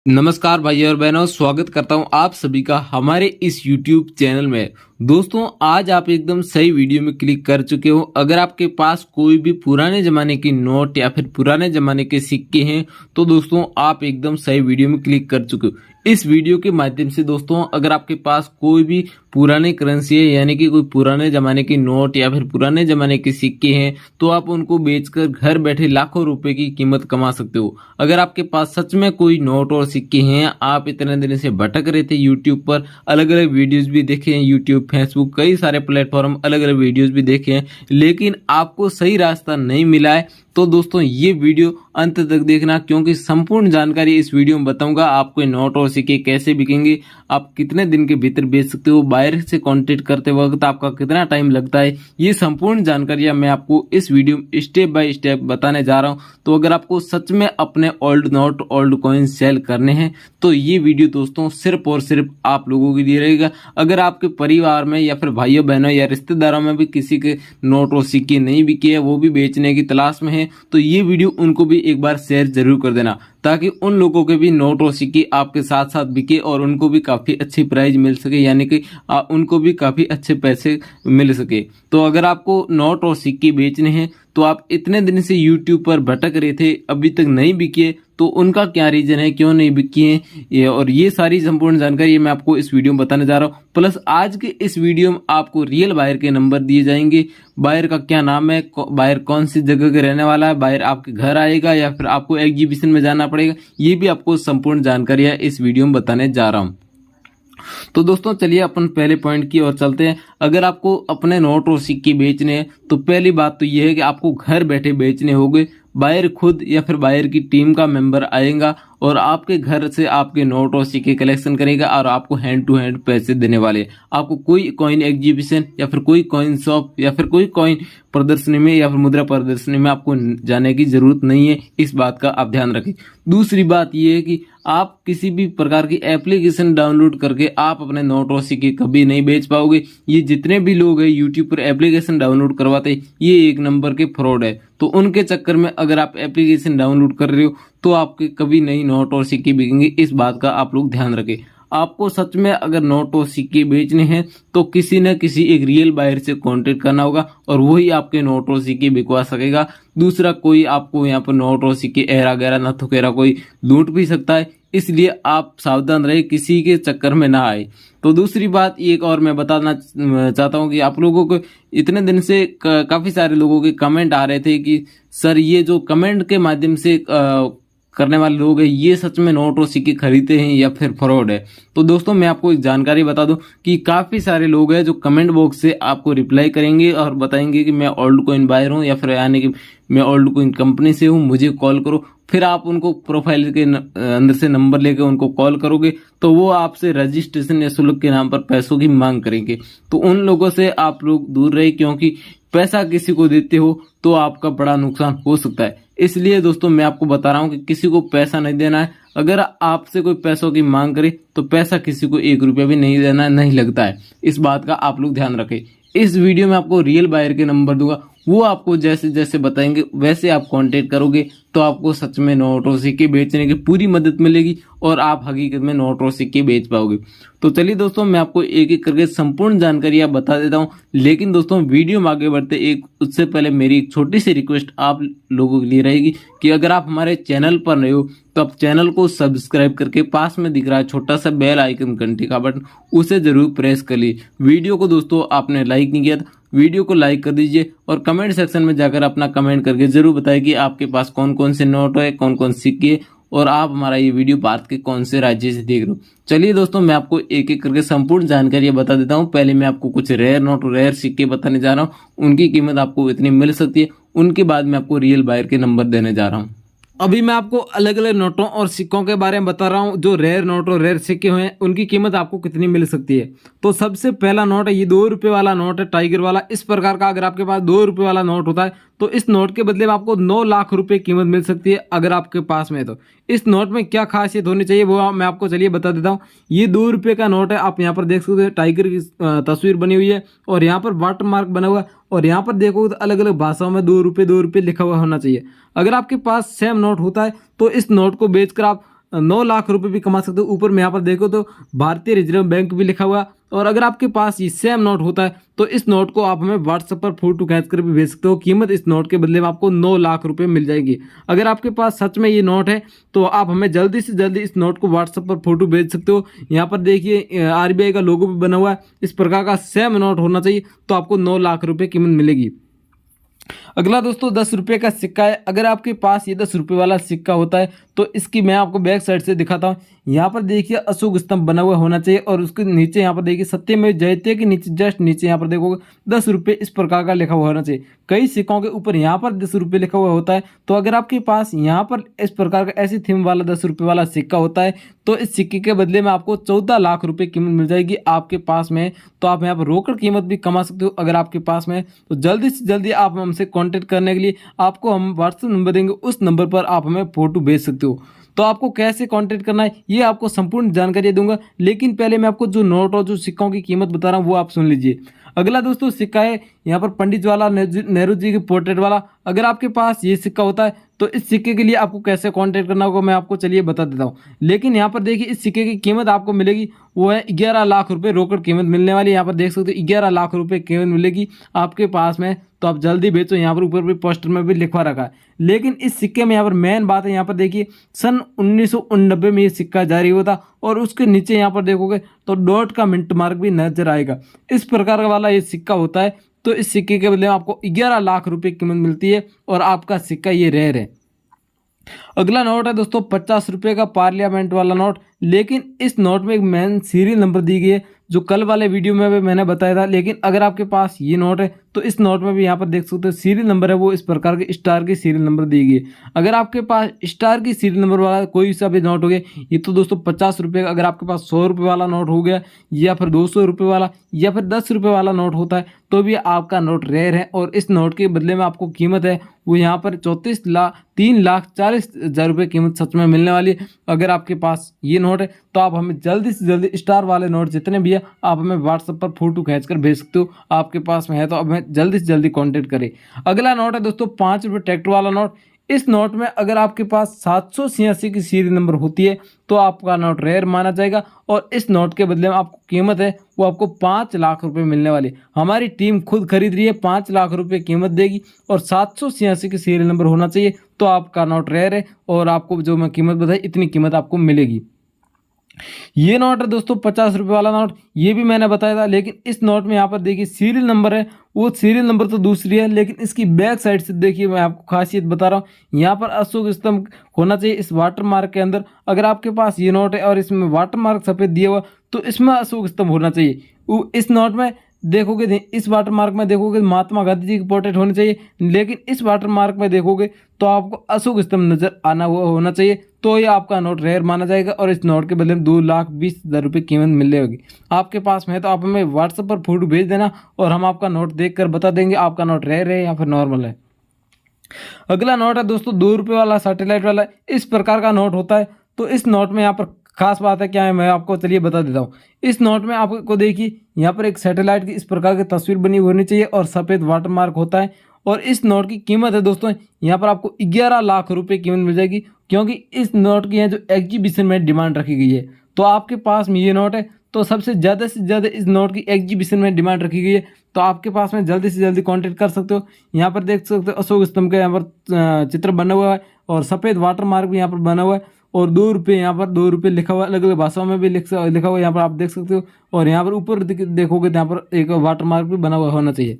नमस्कार भाइयों और बहनों, स्वागत करता हूं आप सभी का हमारे इस YouTube चैनल में। दोस्तों, आज आप एकदम सही वीडियो में क्लिक कर चुके हो। अगर आपके पास कोई भी पुराने जमाने की नोट या फिर पुराने जमाने के सिक्के हैं तो दोस्तों आप एकदम सही वीडियो में क्लिक कर चुके हो। इस वीडियो के माध्यम से दोस्तों अगर आपके पास कोई भी पुराने करेंसी है, यानी कि कोई पुराने जमाने की नोट या फिर पुराने जमाने के सिक्के हैं, तो आप उनको बेचकर घर बैठे लाखों रुपए की कीमत कमा सकते हो। अगर आपके पास सच में कोई नोट और सिक्के हैं, आप इतने दिन से भटक रहे थे यूट्यूब पर, अलग अलग वीडियोस भी देखे हैं, यूट्यूब, फेसबुक, कई सारे प्लेटफॉर्म, अलग अलग वीडियोस भी देखे हैं, लेकिन आपको सही रास्ता नहीं मिला है, तो दोस्तों ये वीडियो अंत तक देखना, क्योंकि संपूर्ण जानकारी इस वीडियो में बताऊंगा। आपको नोट और सिक्के कैसे बिकेंगे, आप कितने दिन के भीतर बेच सकते हो, बायर से कांटेक्ट करते वक्त आपका कितना टाइम लगता है, ये संपूर्ण जानकारियां मैं आपको इस वीडियो में स्टेप बाय स्टेप बताने जा रहा हूं। तो अगर आपको सच में अपने old note, old coin sell करने हैं तो ये वीडियो दोस्तों सिर्फ और सिर्फ आप लोगों के लिए रहेगा। अगर आपके परिवार में या फिर भाइयों बहनों या रिश्तेदारों में भी किसी के नोट और सिक्के नहीं बिके हैं, वो भी बेचने की तलाश में है, तो ये वीडियो उनको भी एक बार शेयर जरूर कर देना, ताकि उन लोगों के भी नोट और सिक्के आपके साथ साथ बिके और उनको भी काफी अच्छी प्राइस मिल सके, यानी कि उनको भी काफी अच्छे पैसे मिल सके। तो अगर आपको नोट और सिक्के बेचने हैं तो आप इतने दिन से यूट्यूब पर भटक रहे थे, अभी तक नहीं बिके, तो उनका क्या रीजन है, क्यों नहीं बिकी है, और ये सारी संपूर्ण जानकारी मैं आपको इस वीडियो में बताने जा रहा हूँ। प्लस आज के इस वीडियो में आपको रियल बायर के नंबर दिए जाएंगे, बायर का क्या नाम है, बायर कौन सी जगह का रहने वाला है, बायर आपके घर आएगा या फिर आपको एग्जीबिशन में जाना पड़ेगा, ये भी आपको संपूर्ण जानकारी इस वीडियो में बताने जा रहा हूँ। तो दोस्तों चलिए अपन पहले पॉइंट की ओर चलते हैं। अगर आपको अपने नोट और सिक्के बेचने हैं तो पहली बात तो यह है कि आपको घर बैठे बेचने होंगे। बायर खुद या फिर बायर की टीम का मेंबर आएगा और आपके घर से आपके नोट और सिक्के कलेक्शन करेगा और आपको हैंड टू हैंड पैसे देने वाले। आपको कोई कॉइन एग्जीबिशन या फिर कोई कॉइन शॉप या फिर कोई कॉइन प्रदर्शनी में या फिर मुद्रा प्रदर्शनी में आपको जाने की जरूरत नहीं है, इस बात का आप ध्यान रखें। दूसरी बात यह है कि आप किसी भी प्रकार की एप्लीकेशन डाउनलोड करके आप अपने नोट और सिक्के कभी नहीं बेच पाओगे। ये जितने भी लोग हैं यूट्यूब पर एप्लीकेशन डाउनलोड करवाते हैं, ये एक नंबर के फ्रॉड है। तो उनके चक्कर में अगर आप एप्लीकेशन डाउनलोड कर रहे हो तो आपके कभी नहीं नोट और सिक्के बिकेंगे, इस बात का आप लोग ध्यान रखें। आपको सच में अगर नोट और सिक्के बेचने हैं तो किसी न किसी एक रियल बायर से कांटेक्ट करना होगा और वही आपके नोट और सिक्के बिकवा सकेगा। दूसरा कोई आपको यहाँ पर नोट और सिक्के एरा गैरा न थुकेरा कोई लूट भी सकता है, इसलिए आप सावधान रहे, किसी के चक्कर में ना आए। तो दूसरी बात एक और मैं बताना चाहता हूँ कि आप लोगों को इतने दिन से काफी सारे लोगों के कमेंट आ रहे थे कि सर ये जो कमेंट के माध्यम से करने वाले लोग हैं, ये सच में नोट और सिक्के खरीदते हैं या फिर फ्रॉड है। तो दोस्तों मैं आपको एक जानकारी बता दूं कि काफी सारे लोग हैं जो कमेंट बॉक्स से आपको रिप्लाई करेंगे और बताएंगे कि मैं ओल्ड कॉइन बायर हूं या फिर यानी कि मैं ओल्ड कॉइन कंपनी से हूं, मुझे कॉल करो। फिर आप उनको प्रोफाइल के अंदर से नंबर लेकर उनको कॉल करोगे तो वो आपसे रजिस्ट्रेशन या शुल्क के नाम पर पैसों की मांग करेंगे। तो उन लोगों से आप लोग दूर रहे, क्योंकि पैसा किसी को देते हो तो आपका बड़ा नुकसान हो सकता है। इसलिए दोस्तों मैं आपको बता रहा हूं कि किसी को पैसा नहीं देना है। अगर आपसे कोई पैसों की मांग करे तो पैसा किसी को 1 रुपया भी नहीं देना है, नहीं लगता है, इस बात का आप लोग ध्यान रखें। इस वीडियो में आपको रियल बायर के नंबर दूंगा, वो आपको जैसे जैसे बताएंगे वैसे आप कांटेक्ट करोगे तो आपको सच में नोट और सिक्के बेचने की पूरी मदद मिलेगी और आप हकीकत में नोट और सिक्के बेच पाओगे। तो चलिए दोस्तों मैं आपको एक एक करके संपूर्ण जानकारी बता देता हूं, लेकिन दोस्तों वीडियो में आगे बढ़ते एक उससे पहले मेरी एक छोटी सी रिक्वेस्ट आप लोगों के लिए रहेगी कि अगर आप हमारे चैनल पर नए हो तो आप चैनल को सब्सक्राइब करके पास में दिख रहा है छोटा सा बेल आइकन, घंटी का बटन, उसे जरूर प्रेस कर लीजिए। वीडियो को दोस्तों आपने लाइक नहीं किया तो वीडियो को लाइक कर दीजिए और कमेंट सेक्शन में जाकर अपना कमेंट करके जरूर बताइए कि आपके पास कौन कौन से नोट है, कौन कौन सिक्के, और आप हमारा ये वीडियो भारत के कौन से राज्य से देख रहे हो। चलिए दोस्तों मैं आपको एक एक करके संपूर्ण जानकारी बता देता हूँ। पहले मैं आपको कुछ रेयर नोट, रेयर सिक्के बताने जा रहा हूँ, उनकी कीमत आपको इतनी मिल सकती है। उनके बाद मैं आपको रियल बायर के नंबर देने जा रहा हूँ। अभी मैं आपको अलग अलग नोटों और सिक्कों के बारे में बता रहा हूं। जो रेयर नोट और रेयर सिक्के हुए हैं उनकी कीमत आपको कितनी मिल सकती है। तो सबसे पहला नोट है, ये 2 रुपये वाला नोट है, टाइगर वाला। इस प्रकार का अगर आपके पास 2 रुपये वाला नोट होता है तो इस नोट के बदले में आपको 9 लाख रुपए कीमत मिल सकती है अगर आपके पास में। तो इस नोट में क्या खासियत होनी चाहिए वो मैं आपको चलिए बता देता हूँ। ये 2 रुपये का नोट है, आप यहाँ पर देख सकते हैं टाइगर की तस्वीर बनी हुई है और यहाँ पर वाटर मार्क बना हुआ है और यहाँ पर देखो तो अलग अलग भाषाओं में 2 रुपये लिखा हुआ होना चाहिए। अगर आपके पास सेम नोट होता है तो इस नोट को बेचकर आप 9 लाख रुपए भी कमा सकते हो। ऊपर में यहाँ पर देखो तो भारतीय रिजर्व बैंक भी लिखा हुआ। और अगर आपके पास ये सेम नोट होता है तो इस नोट को आप हमें व्हाट्सएप पर फोटो खींच कर भी भेज सकते हो। कीमत इस नोट के बदले में आपको 9 लाख रुपए मिल जाएगी। अगर आपके पास सच में ये नोट है तो आप हमें जल्दी से जल्दी इस नोट को व्हाट्सएप पर फोटो भेज सकते हो। यहाँ पर देखिए आरबीआई का लोगो भी बना हुआ है। इस प्रकार का सेम नोट होना चाहिए तो आपको 9 लाख रुपए कीमत मिलेगी। अगला दोस्तों 10 रुपये का सिक्का है। अगर आपके पास ये 10 रुपये वाला सिक्का होता है तो इसकी मैं आपको बैक साइड से दिखाता हूँ। यहाँ पर देखिए अशोक स्तंभ बना हुआ होना चाहिए और उसके नीचे यहाँ पर देखिए सत्यमेव जयते के नीचे जस्ट नीचे यहाँ पर देखोगे 10 रुपये इस प्रकार का लिखा हुआ होना चाहिए। कई सिक्कों के ऊपर यहाँ पर 10 रुपये लिखा हुआ होता है। तो अगर आपके पास यहाँ पर इस प्रकार का ऐसी थीम वाला 10 रुपये वाला सिक्का होता है तो इस सिक्के के बदले में आपको 14 लाख रुपए कीमत मिल जाएगी आपके पास में। तो आप यहाँ पर रोकड़ कीमत भी कमा सकते हो अगर आपके पास में। तो जल्दी से जल्दी आप हमसे कॉन्टेक्ट करने के लिए आपको हम व्हाट्सएप नंबर देंगे, उस नंबर पर आप हमें फोटो भेज सकते हो। तो आपको कैसे कांटेक्ट करना है ये आपको संपूर्ण जानकारी दूंगा, लेकिन पहले मैं आपको जो नोट और जो सिक्कों की कीमत बता रहा हूँ वो आप सुन लीजिए। अगला दोस्तों सिक्का है यहाँ पर पंडित जवाहरलाल नेहरू जी के पोर्ट्रेट वाला। अगर आपके पास ये सिक्का होता है तो इस सिक्के के लिए आपको कैसे कांटेक्ट करना होगा मैं आपको चलिए बता देता हूँ। लेकिन यहाँ पर देखिए इस सिक्के की कीमत आपको मिलेगी वो है 11 लाख रुपए रोकड़ कीमत मिलने वाली। यहाँ पर देख सकते हो 11 लाख रुपए कीमत मिलेगी आपके पास में। तो आप जल्दी बेचो। यहाँ पर ऊपर भी पोस्टर में भी लिखवा रखा है। लेकिन इस सिक्के में यहाँ पर मेन बात है, यहाँ पर देखिए सन 1989 में ये सिक्का जारी हुआ था और उसके नीचे यहाँ पर देखोगे तो डॉट का मिंट मार्क भी नजर आएगा। इस प्रकार का वाला ये सिक्का होता है। तो इस सिक्के के बदले में आपको 11 लाख रुपए कीमत मिलती है और आपका सिक्का ये रेयर है। अगला नोट है दोस्तों 50 रुपये का पार्लियामेंट वाला नोट। लेकिन इस नोट में एक मेन सीरियल नंबर दी गई है जो कल वाले वीडियो में भी मैंने बताया था। लेकिन अगर आपके पास ये नोट है तो इस नोट में भी यहाँ पर देख सकते हो सीरियल नंबर है वो इस प्रकार के स्टार की सीरियल नंबर दी गई है। अगर आपके पास स्टार की सीरियल नंबर वाला कोई सा भी नोट हो गया, ये तो दोस्तों 50 रुपये का। अगर आपके पास 100 रुपये वाला नोट हो गया या फिर 200 रुपये वाला या फिर 10 रुपये वाला नोट होता है तो भी आपका नोट रेयर है। और इस नोट के बदले में आपको कीमत है वो यहाँ पर 3,40,000 रुपये कीमत सच में मिलने वाली है। अगर आपके पास ये नोट है तो आप हमें जल्दी से जल्दी स्टार वाले नोट जितने भी है आप हमें व्हाट्सएप पर फोटो खींचकर भेज सकते हो। आपके पास में है तो हमें जल्दी से जल्दी कांटेक्ट करें। अगला नोट है दोस्तों 5 रुपये ट्रैक्टर वाला नोट। इस नोट में अगर आपके पास 786 की सीरियल नंबर होती है तो आपका नोट रेयर माना जाएगा और इस नोट के बदले में आपको कीमत है वो आपको 5 लाख रुपए मिलने वाली। हमारी टीम खुद खरीद रही है, 5 लाख रुपए कीमत देगी और 786 की सीरियल नंबर होना चाहिए तो आपका नोट रेयर है और आपको जो मैं कीमत बताई इतनी कीमत आपको मिलेगी। ये नोट है दोस्तों 50 रुपये वाला नोट, ये भी मैंने बताया था। लेकिन इस नोट में यहाँ पर देखिए सीरियल नंबर है वो सीरियल नंबर तो दूसरी है, लेकिन इसकी बैक साइड से देखिए मैं आपको खासियत बता रहा हूँ। यहाँ पर अशोक स्तंभ होना चाहिए इस वाटर मार्क के अंदर। अगर आपके पास ये नोट है और इसमें वाटर मार्क सफ़ेद दिया हुआ तो इसमें अशोक स्तंभ होना चाहिए। इस नोट में देखोगे इस वाटर मार्क में देखोगे महात्मा गांधी जी की पोर्ट्रेट होनी चाहिए, लेकिन इस वाटर मार्क में देखोगे तो आपको अशोक स्तंभ नजर आना हुआ होना चाहिए तो ये आपका नोट रेयर माना जाएगा और इस नोट के बदले में 2,20,000 रुपये कीमत मिलने होगी। आपके पास में है तो आप हमें व्हाट्सएप पर फोटो भेज देना और हम आपका नोट देखकर बता देंगे आपका नोट रेयर है या फिर नॉर्मल है। अगला नोट है दोस्तों 2 रुपये वाला सैटेलाइट वाला। इस प्रकार का नोट होता है। तो इस नोट में यहाँ पर खास बात है क्या है मैं आपको चलिए बता देता हूँ। इस नोट में आपको देखिए यहाँ पर एक सैटेलाइट की इस प्रकार की तस्वीर बनी होनी चाहिए और सफ़ेद वाटर मार्क होता है। और इस नोट की कीमत है दोस्तों यहाँ पर आपको 11 लाख रुपए कीमत मिल जाएगी, क्योंकि इस नोट की है जो एग्जीबिशन में डिमांड रखी गई है। तो आपके पास में ये नोट है तो सबसे ज़्यादा इस नोट की एग्जीबिशन में डिमांड रखी गई है। तो आपके पास में जल्दी से जल्दी कांटेक्ट कर सकते हो। यहाँ पर देख सकते हो अशोक स्तंभ का यहाँ पर चित्र बना हुआ है और सफ़ेद वाटर मार्क भी यहाँ पर बना हुआ है और 2 रुपये यहाँ पर 2 रुपये लिखा हुआ है। अलग अलग भाषाओं में भी लिखा हुआ है यहाँ पर आप देख सकते हो। और यहाँ पर ऊपर देखोगे तो यहाँ पर एक वाटर मार्क भी बना हुआ होना चाहिए।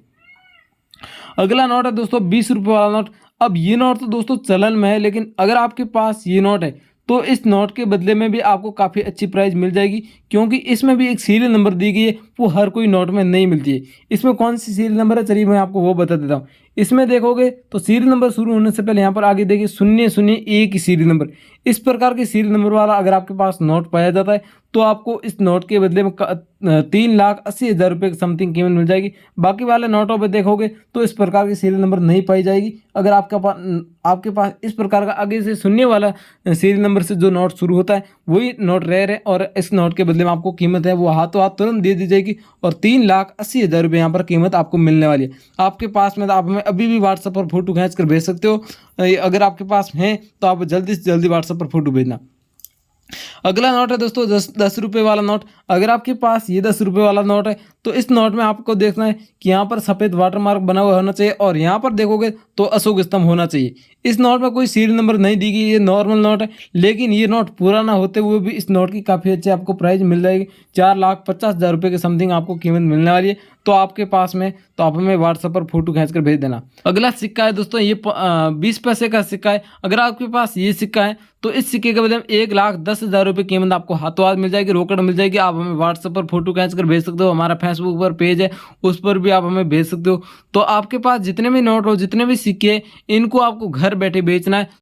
अगला नोट है दोस्तों 20 रुपये वाला नोट। अब ये नोट तो दोस्तों चलन में है, लेकिन अगर आपके पास ये नोट है तो इस नोट के बदले में भी आपको काफ़ी अच्छी प्राइस मिल जाएगी, क्योंकि इसमें भी एक सीरियल नंबर दी गई है वो हर कोई नोट में नहीं मिलती है। इसमें कौन सी सीरियल नंबर है चलिए मैं आपको वो बता देता हूँ। इसमें देखोगे तो सीरियल नंबर शुरू होने से पहले यहाँ पर आगे देखिए 001 की सीरियल नंबर। इस प्रकार के सीरियल नंबर वाला अगर आपके पास नोट पाया जाता है तो आपको इस नोट के बदले में 3,80,000 रुपये की समथिंग कीमत मिल जाएगी। बाकी वाले नोटों पे देखोगे तो इस प्रकार की सीरियल नंबर नहीं पाई जाएगी। अगर आपके पास इस प्रकार का आगे से शून्य वाला सीरियल नंबर से जो नोट शुरू होता है वही नोट रेयर है और इस नोट के बदले में आपको कीमत है वो हाथों हाथ तुरंत दे दी जाएगी और 3,80,000 रुपये यहाँ पर कीमत आपको मिलने वाली है। आपके पास में तो आप हमें अभी भी व्हाट्सएप पर फोटो खींच कर भेज सकते हो। अगर आपके पास है तो आप जल्दी से जल्दी व्हाट्सएप पर फोटो भेजना। अगला नोट है दोस्तों 10 रुपये वाला नोट। अगर आपके पास ये 10 रुपये वाला नोट है तो इस नोट में आपको देखना है कि यहाँ पर सफ़ेद वाटर मार्क बना हुआ होना चाहिए और यहाँ पर देखोगे तो अशोक स्तंभ होना चाहिए। इस नोट में कोई सीरियल नंबर नहीं दी गई, ये नॉर्मल नोट है, लेकिन ये नोट पुराना होते हुए भी इस नोट की काफ़ी अच्छी आपको प्राइस मिल जाएगी। 4,50,000 रुपये के समथिंग आपको कीमत मिलने वाली है। तो आपके पास में तो आप हमें व्हाट्सएप पर फोटो खींच कर भेज देना। अगला सिक्का है दोस्तों, ये 20 पैसे का सिक्का है। अगर आपके पास ये सिक्का है तो इस सिक्के के बदले में 1,10,000 रुपये कीमत आपको हाथों हाथ मिल जाएगी, रोकड़ मिल जाएगी। आप हमें व्हाट्सएप पर फोटो खींच कर भेज सकते हो, हमारा फेसबुक पर पेज है उस पर भी आप हमें भेज सकते हो। तो आपके पास जितने भी नोट हो, जितने भी सिक्के हैं, इनको आपको घर बैठे बेचना है।